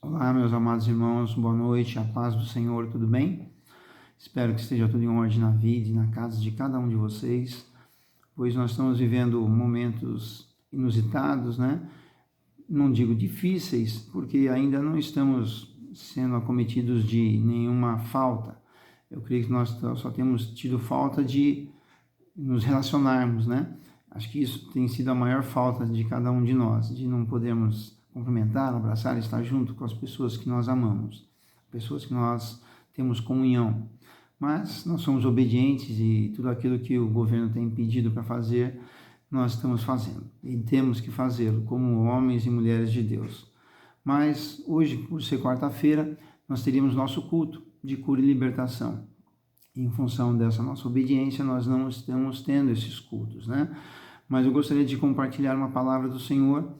Olá, meus amados irmãos, boa noite, a paz do Senhor, tudo bem? Espero que esteja tudo em ordem na vida e na casa de cada um de vocês, pois nós estamos vivendo momentos inusitados, né? Não digo difíceis, porque ainda não estamos sendo acometidos de nenhuma falta. Eu creio que nós só temos tido falta de nos relacionarmos, né? Acho que isso tem sido a maior falta de cada um de nós, de não podermos cumprimentar, abraçar, estar junto com as pessoas que nós amamos, pessoas que nós temos comunhão. Mas nós somos obedientes e tudo aquilo que o governo tem pedido para fazer, nós estamos fazendo. E temos que fazê-lo como homens e mulheres de Deus. Mas hoje, por ser quarta-feira, nós teríamos nosso culto de cura e libertação. Em função dessa nossa obediência, nós não estamos tendo esses cultos, né? Mas eu gostaria de compartilhar uma palavra do Senhor,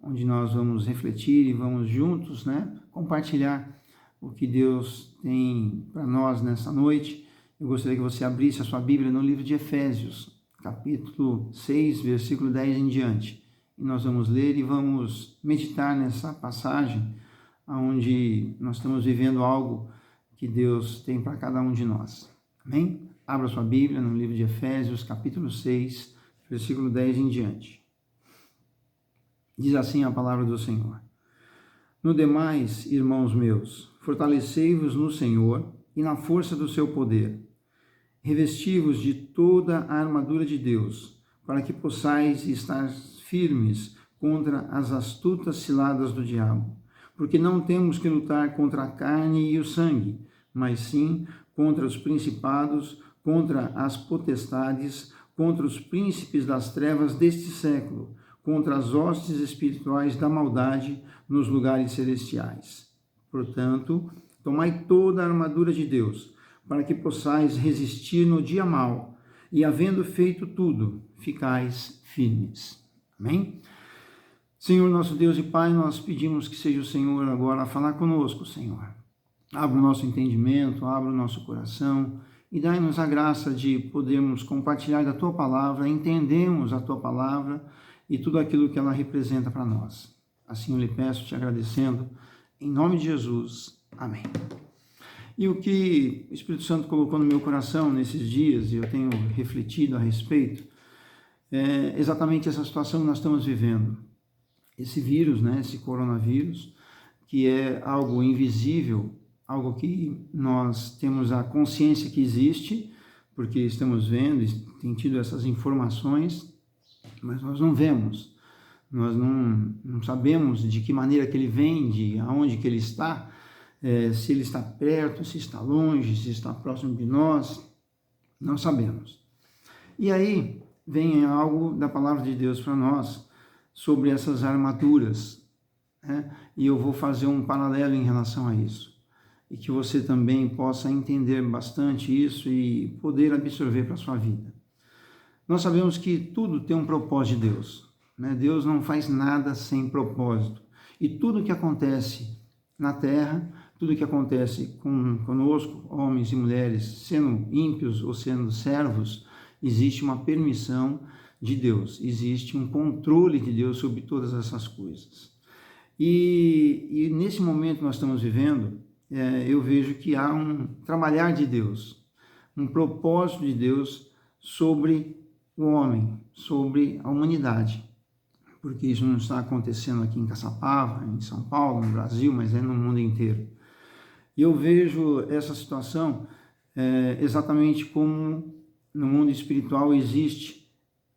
onde nós vamos refletir e vamos juntos, né, compartilhar o que Deus tem para nós nessa noite. Eu gostaria que você abrisse a sua Bíblia no livro de Efésios, capítulo 6, versículo 10 em diante. E nós vamos ler e vamos meditar nessa passagem, onde nós estamos vivendo algo que Deus tem para cada um de nós. Amém? Abra sua Bíblia no livro de Efésios, capítulo 6, versículo 10 em diante. Diz assim a palavra do Senhor: No demais, irmãos meus, fortalecei-vos no Senhor e na força do seu poder. Revesti-vos de toda a armadura de Deus, para que possais estar firmes contra as astutas ciladas do diabo. Porque não temos que lutar contra a carne e o sangue, mas sim contra os principados, contra as potestades, contra os príncipes das trevas deste século, contra as hostes espirituais da maldade nos lugares celestiais. Portanto, tomai toda a armadura de Deus, para que possais resistir no dia mau, e havendo feito tudo, ficais firmes. Amém? Senhor nosso Deus e Pai, nós pedimos que seja o Senhor agora a falar conosco, Senhor. Abra o nosso entendimento, abra o nosso coração e dai-nos a graça de podermos compartilhar da Tua Palavra, entendermos a Tua Palavra e tudo aquilo que ela representa para nós. Assim eu lhe peço, te agradecendo, em nome de Jesus. Amém. E o que o Espírito Santo colocou no meu coração nesses dias, e eu tenho refletido a respeito, é exatamente essa situação que nós estamos vivendo. Esse vírus, né, esse coronavírus, que é algo invisível, algo que nós temos a consciência que existe, porque estamos vendo e tem tido essas informações, mas nós não vemos, nós não sabemos de que maneira que ele vem, de aonde que ele está, se ele está perto, se está longe, se está próximo de nós, não sabemos. E aí vem algo da palavra de Deus para nós, sobre essas armaduras, né? E eu vou fazer um paralelo em relação a isso, e que você também possa entender bastante isso e poder absorver para a sua vida. Nós sabemos que tudo tem um propósito de Deus, né? Deus não faz nada sem propósito. E tudo que acontece na terra, tudo que acontece conosco, homens e mulheres, sendo ímpios ou sendo servos, existe uma permissão de Deus, existe um controle de Deus sobre todas essas coisas. E nesse momento que nós estamos vivendo, eu vejo que há um trabalhar de Deus, um propósito de Deus sobre o homem, sobre a humanidade, porque isso não está acontecendo aqui em Caçapava, em São Paulo, no Brasil, mas é no mundo inteiro. E eu vejo essa situação exatamente como no mundo espiritual existe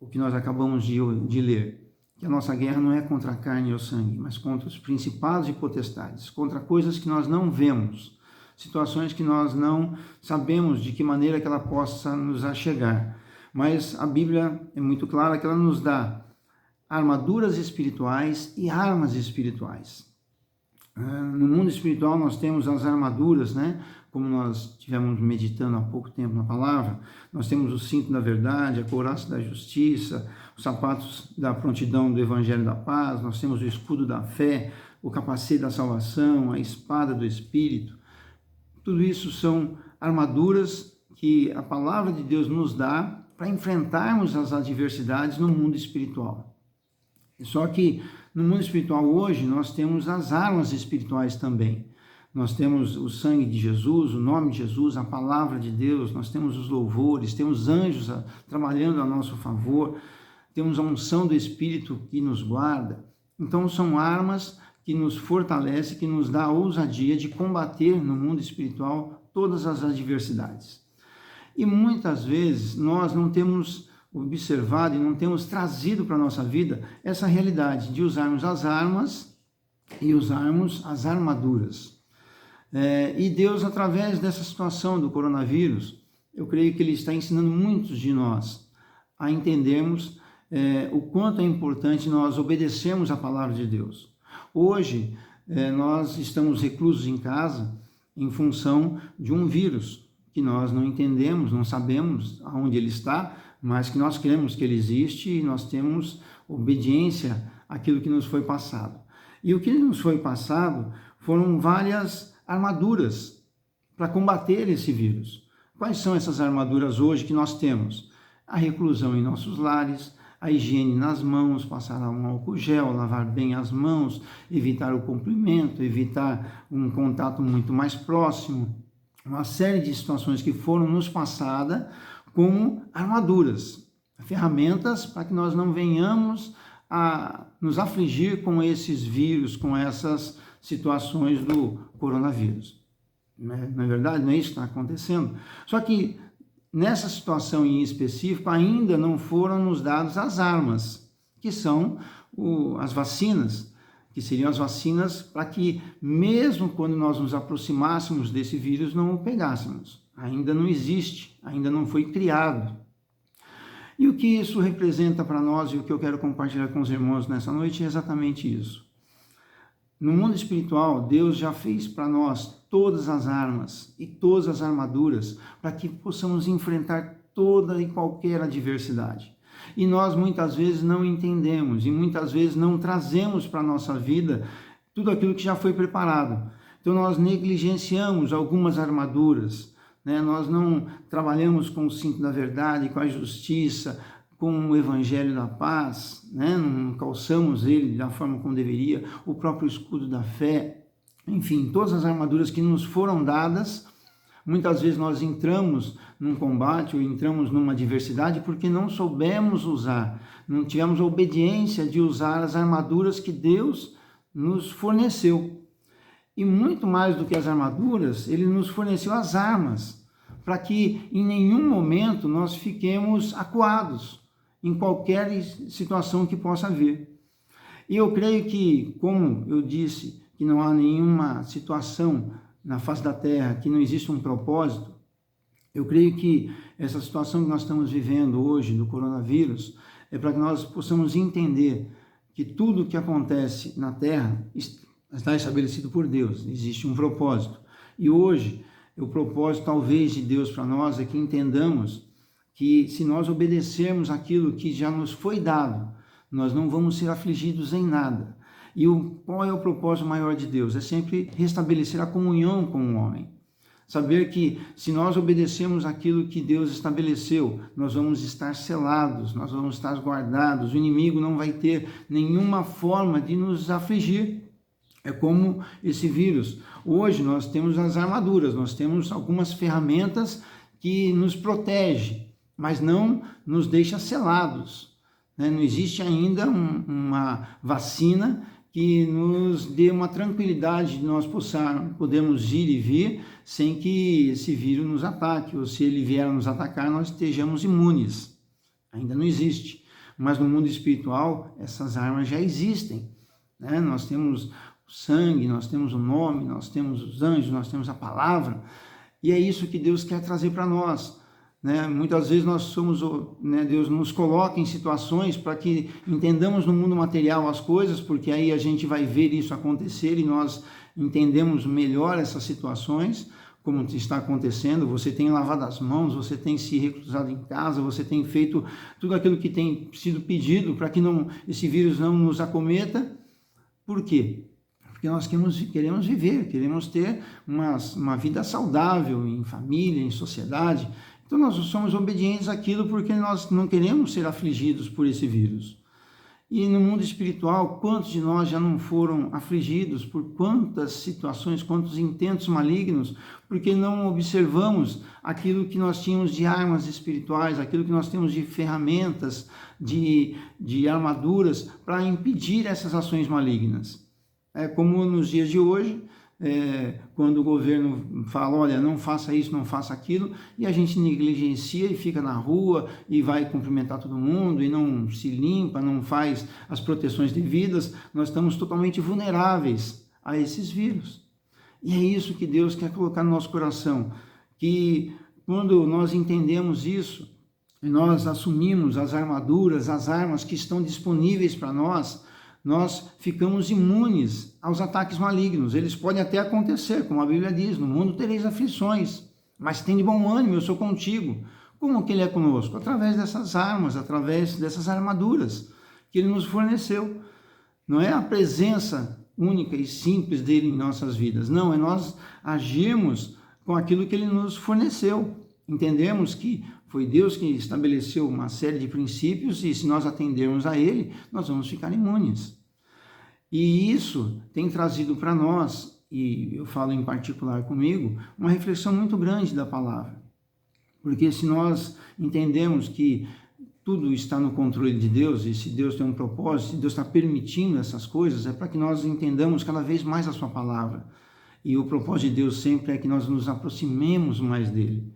o que nós acabamos de ler, que a nossa guerra não é contra a carne e o sangue, mas contra os principados e potestades, contra coisas que nós não vemos, situações que nós não sabemos de que maneira que ela possa nos achegar. Mas a Bíblia é muito clara que ela nos dá armaduras espirituais e armas espirituais. No mundo espiritual nós temos as armaduras, né? Como nós estivemos meditando há pouco tempo na palavra, nós temos o cinto da verdade, a couraça da justiça, os sapatos da prontidão do evangelho da paz, nós temos o escudo da fé, o capacete da salvação, a espada do Espírito. Tudo isso são armaduras que a palavra de Deus nos dá para enfrentarmos as adversidades no mundo espiritual. Só que no mundo espiritual hoje nós temos as armas espirituais também. Nós temos o sangue de Jesus, o nome de Jesus, a palavra de Deus, nós temos os louvores, temos anjos trabalhando a nosso favor, temos a unção do Espírito que nos guarda. Então são armas que nos fortalecem, que nos dá a ousadia de combater no mundo espiritual todas as adversidades. E muitas vezes nós não temos observado e não temos trazido para a nossa vida essa realidade de usarmos as armas e usarmos as armaduras. E Deus, através dessa situação do coronavírus, eu creio que Ele está ensinando muitos de nós a entendermos o quanto é importante nós obedecermos a palavra de Deus. Hoje, nós estamos reclusos em casa em função de um vírus que nós não entendemos, não sabemos aonde ele está, mas que nós cremos que ele existe e nós temos obediência àquilo que nos foi passado. E o que nos foi passado foram várias armaduras para combater esse vírus. Quais são essas armaduras hoje que nós temos? A reclusão em nossos lares, a higiene nas mãos, passar um álcool gel, lavar bem as mãos, evitar o comprimento, evitar um contato muito mais próximo, uma série de situações que foram nos passadas como armaduras, ferramentas para que nós não venhamos a nos afligir com esses vírus, com essas situações do coronavírus. Não é verdade? Não é isso que está acontecendo? Só que nessa situação em específico ainda não foram nos dadas as armas, que são as vacinas, que seriam as vacinas para que mesmo quando nós nos aproximássemos desse vírus não o pegássemos. Ainda não existe, ainda não foi criado. E o que isso representa para nós e o que eu quero compartilhar com os irmãos nessa noite é exatamente isso. No mundo espiritual, Deus já fez para nós todas as armas e todas as armaduras para que possamos enfrentar toda e qualquer adversidade. E nós muitas vezes não entendemos e muitas vezes não trazemos para a nossa vida tudo aquilo que já foi preparado. Então nós negligenciamos algumas armaduras, né? Nós não trabalhamos com o cinto da verdade, com a justiça, com o evangelho da paz, né? Não calçamos ele da forma como deveria, o próprio escudo da fé, enfim, todas as armaduras que nos foram dadas. Muitas vezes nós entramos num combate ou entramos numa adversidade porque não soubemos usar, não tivemos a obediência de usar as armaduras que Deus nos forneceu. E muito mais do que as armaduras, Ele nos forneceu as armas, para que em nenhum momento nós fiquemos acuados em qualquer situação que possa vir. E eu creio que, como eu disse, que não há nenhuma situação na face da terra, que não existe um propósito, eu creio que essa situação que nós estamos vivendo hoje do coronavírus é para que nós possamos entender que tudo o que acontece na terra está estabelecido por Deus, existe um propósito. E hoje, o propósito talvez de Deus para nós é que entendamos que se nós obedecermos aquilo que já nos foi dado, nós não vamos ser afligidos em nada. E qual é o propósito maior de Deus? É sempre restabelecer a comunhão com o homem. Saber que se nós obedecermos aquilo que Deus estabeleceu, nós vamos estar selados, nós vamos estar guardados, o inimigo não vai ter nenhuma forma de nos afligir. É como esse vírus. Hoje nós temos as armaduras, nós temos algumas ferramentas que nos protegem, mas não nos deixa selados. Não existe ainda uma vacina que nos dê uma tranquilidade de nós podermos ir e vir sem que esse vírus nos ataque, ou se ele vier a nos atacar, nós estejamos imunes. Ainda não existe. Mas no mundo espiritual, essas armas já existem. Nós temos o sangue, nós temos o nome, nós temos os anjos, nós temos a palavra, e é isso que Deus quer trazer para nós. Muitas vezes Deus nos coloca em situações para que entendamos no mundo material as coisas, porque aí a gente vai ver isso acontecer e nós entendemos melhor essas situações, como está acontecendo. Você tem lavado as mãos, você tem se reclusado em casa, você tem feito tudo aquilo que tem sido pedido para que esse vírus não nos acometa. Por quê? Porque nós queremos viver, queremos ter uma vida saudável em família, em sociedade. Então nós somos obedientes àquilo porque nós não queremos ser afligidos por esse vírus. E no mundo espiritual, quantos de nós já não foram afligidos por quantas situações, quantos intentos malignos, porque não observamos aquilo que nós tínhamos de armas espirituais, aquilo que nós temos de ferramentas, de armaduras para impedir essas ações malignas. É como nos dias de hoje, quando o governo fala, olha, não faça isso, não faça aquilo, e a gente negligencia e fica na rua e vai cumprimentar todo mundo e não se limpa, não faz as proteções devidas, nós estamos totalmente vulneráveis a esses vírus. E é isso que Deus quer colocar no nosso coração, que quando nós entendemos isso, e nós assumimos as armaduras, as armas que estão disponíveis para nós ficamos imunes aos ataques malignos. Eles podem até acontecer, como a Bíblia diz, no mundo tereis aflições, mas tem de bom ânimo, eu sou contigo. Como que Ele é conosco? Através dessas armas, através dessas armaduras que Ele nos forneceu. Não é a presença única e simples dEle em nossas vidas, não, é nós agirmos com aquilo que Ele nos forneceu. Entendemos que foi Deus que estabeleceu uma série de princípios e se nós atendermos a Ele, nós vamos ficar imunes. E isso tem trazido para nós, e eu falo em particular comigo, uma reflexão muito grande da palavra. Porque se nós entendemos que tudo está no controle de Deus, e se Deus tem um propósito, se Deus está permitindo essas coisas, é para que nós entendamos cada vez mais a sua palavra. E o propósito de Deus sempre é que nós nos aproximemos mais dele.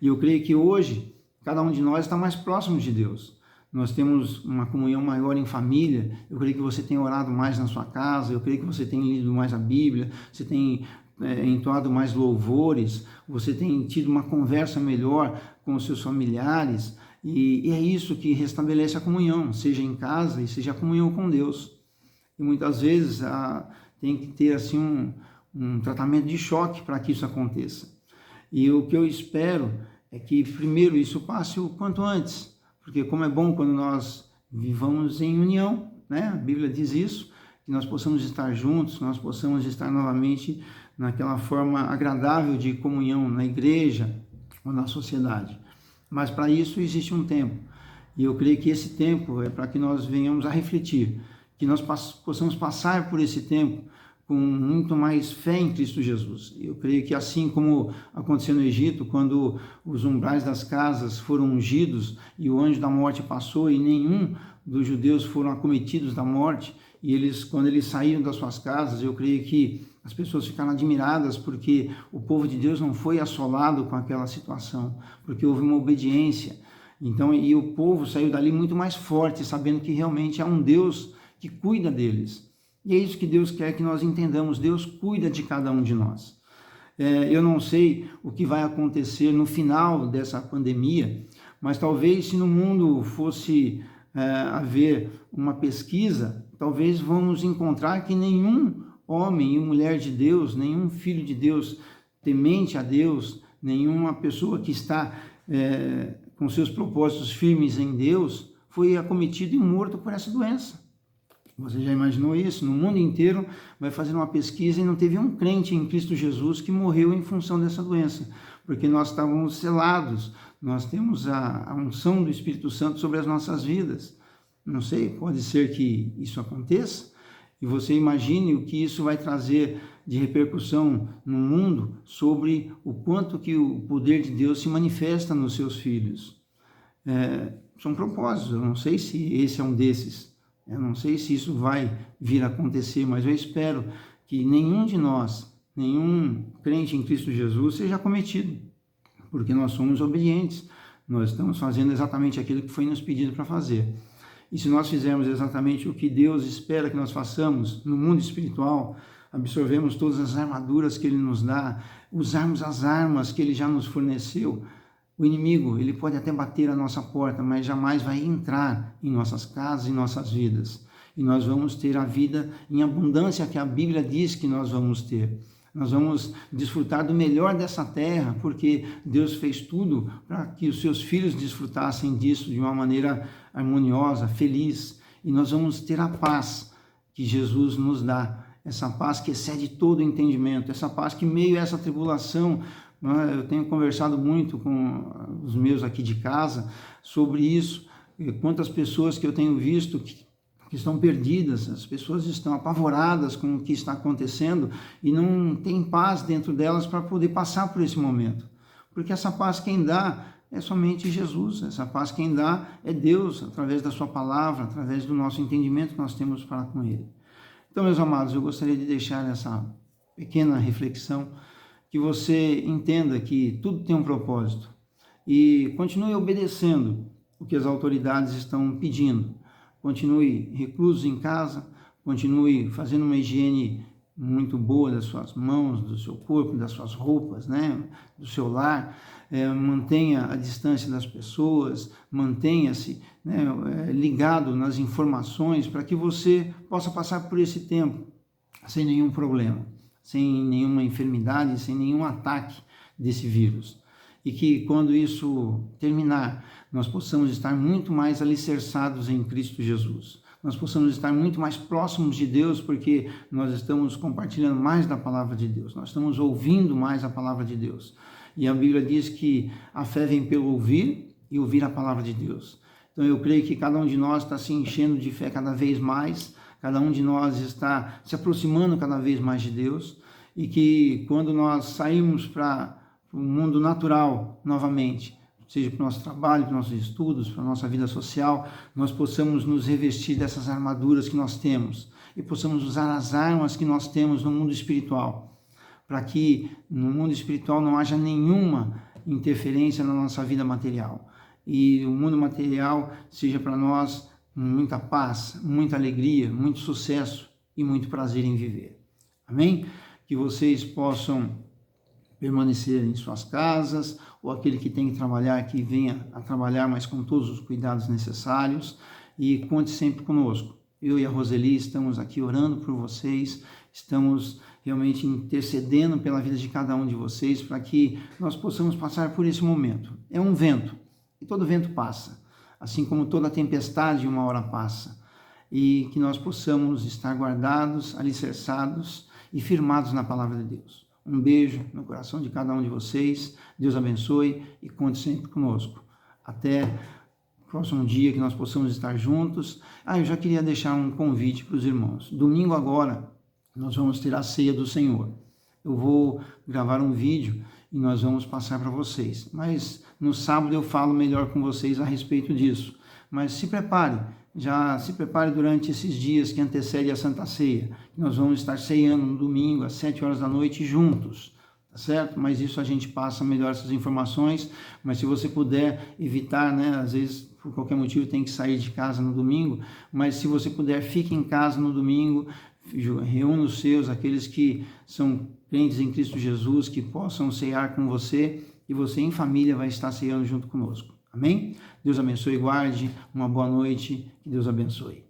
E eu creio que hoje, cada um de nós está mais próximo de Deus. Nós temos uma comunhão maior em família. Eu creio que você tem orado mais na sua casa, eu creio que você tem lido mais a Bíblia, você tem entoado mais louvores, você tem tido uma conversa melhor com os seus familiares, e é isso que restabelece a comunhão, seja em casa e seja a comunhão com Deus. E muitas vezes tem que ter assim um tratamento de choque para que isso aconteça. E o que eu espero é que primeiro isso passe o quanto antes, porque como é bom quando nós vivamos em união, né? A Bíblia diz isso, que nós possamos estar juntos, que nós possamos estar novamente naquela forma agradável de comunhão na igreja ou na sociedade. Mas para isso existe um tempo, e eu creio que esse tempo é para que nós venhamos a refletir, que nós possamos passar por esse tempo com muito mais fé em Cristo Jesus. Eu creio que assim como aconteceu no Egito, quando os umbrais das casas foram ungidos e o anjo da morte passou e nenhum dos judeus foram acometidos da morte, e quando eles saíram das suas casas, eu creio que as pessoas ficaram admiradas porque o povo de Deus não foi assolado com aquela situação, porque houve uma obediência. Então, e o povo saiu dali muito mais forte, sabendo que realmente há um Deus que cuida deles. E é isso que Deus quer que nós entendamos, Deus cuida de cada um de nós. Eu não sei o que vai acontecer no final dessa pandemia, mas talvez se no mundo fosse haver uma pesquisa, talvez vamos encontrar que nenhum homem e mulher de Deus, nenhum filho de Deus temente a Deus, nenhuma pessoa que está com seus propósitos firmes em Deus, foi acometido e morto por essa doença. Você já imaginou isso? No mundo inteiro vai fazer uma pesquisa e não teve um crente em Cristo Jesus que morreu em função dessa doença, porque nós estávamos selados, nós temos a unção do Espírito Santo sobre as nossas vidas. Não sei, pode ser que isso aconteça, e você imagine o que isso vai trazer de repercussão no mundo sobre o quanto que o poder de Deus se manifesta nos seus filhos. São propósitos, eu não sei se esse é um desses. Eu não sei se isso vai vir a acontecer, mas eu espero que nenhum de nós, nenhum crente em Cristo Jesus seja acometido, porque nós somos obedientes, nós estamos fazendo exatamente aquilo que foi nos pedido para fazer. E se nós fizermos exatamente o que Deus espera que nós façamos no mundo espiritual, absorvemos todas as armaduras que Ele nos dá, usarmos as armas que Ele já nos forneceu, o inimigo, ele pode até bater a nossa porta, mas jamais vai entrar em nossas casas, em nossas vidas. E nós vamos ter a vida em abundância que a Bíblia diz que nós vamos ter. Nós vamos desfrutar do melhor dessa terra, porque Deus fez tudo para que os seus filhos desfrutassem disso de uma maneira harmoniosa, feliz. E nós vamos ter a paz que Jesus nos dá, essa paz que excede todo o entendimento, essa paz que, meio a essa tribulação, eu tenho conversado muito com os meus aqui de casa sobre isso, quantas pessoas que eu tenho visto que que estão perdidas, as pessoas estão apavoradas com o que está acontecendo e não tem paz dentro delas para poder passar por esse momento. Porque essa paz quem dá é somente Jesus, essa paz quem dá é Deus, através da sua palavra, através do nosso entendimento que nós temos para com Ele. Então, meus amados, eu gostaria de deixar essa pequena reflexão, que você entenda que tudo tem um propósito e continue obedecendo o que as autoridades estão pedindo. Continue recluso em casa, continue fazendo uma higiene muito boa das suas mãos, do seu corpo, das suas roupas, né? Do seu lar, mantenha a distância das pessoas, mantenha-se, né, ligado nas informações para que você possa passar por esse tempo sem nenhum problema, sem nenhuma enfermidade, sem nenhum ataque desse vírus. E que quando isso terminar, nós possamos estar muito mais alicerçados em Cristo Jesus. Nós possamos estar muito mais próximos de Deus, porque nós estamos compartilhando mais da palavra de Deus, nós estamos ouvindo mais a palavra de Deus. E a Bíblia diz que a fé vem pelo ouvir e ouvir a palavra de Deus. Então eu creio que cada um de nós está se enchendo de fé cada vez mais, cada um de nós está se aproximando cada vez mais de Deus, e que quando nós sairmos para o mundo natural novamente, seja para o nosso trabalho, para os nossos estudos, para a nossa vida social, nós possamos nos revestir dessas armaduras que nós temos e possamos usar as armas que nós temos no mundo espiritual, para que no mundo espiritual não haja nenhuma interferência na nossa vida material e o mundo material seja para nós muita paz, muita alegria, muito sucesso e muito prazer em viver. Amém? Que vocês possam permanecer em suas casas, ou aquele que tem que trabalhar, que venha a trabalhar, mas com todos os cuidados necessários, e conte sempre conosco. Eu e a Roseli estamos aqui orando por vocês, estamos realmente intercedendo pela vida de cada um de vocês, para que nós possamos passar por esse momento. É um vento, e todo vento passa, assim como toda tempestade uma hora passa, e que nós possamos estar guardados, alicerçados e firmados na palavra de Deus. Um beijo no coração de cada um de vocês. Deus abençoe e conte sempre conosco. Até o próximo dia que nós possamos estar juntos. Eu já queria deixar um convite para os irmãos. Domingo agora nós vamos ter a ceia do Senhor. Eu vou gravar um vídeo e nós vamos passar para vocês. Mas no sábado eu falo melhor com vocês a respeito disso. Mas se prepare. Já se prepare durante esses dias que antecedem a Santa Ceia. Nós vamos estar ceando no domingo, às 7 horas da noite, juntos, tá certo? Mas isso a gente passa melhor essas informações, mas se você puder evitar, né? Às vezes, por qualquer motivo, tem que sair de casa no domingo, mas se você puder, fique em casa no domingo, reúna os seus, aqueles que são crentes em Cristo Jesus, que possam cear com você, e você em família vai estar ceando junto conosco. Amém? Deus abençoe e guarde. Uma boa noite. Que Deus abençoe.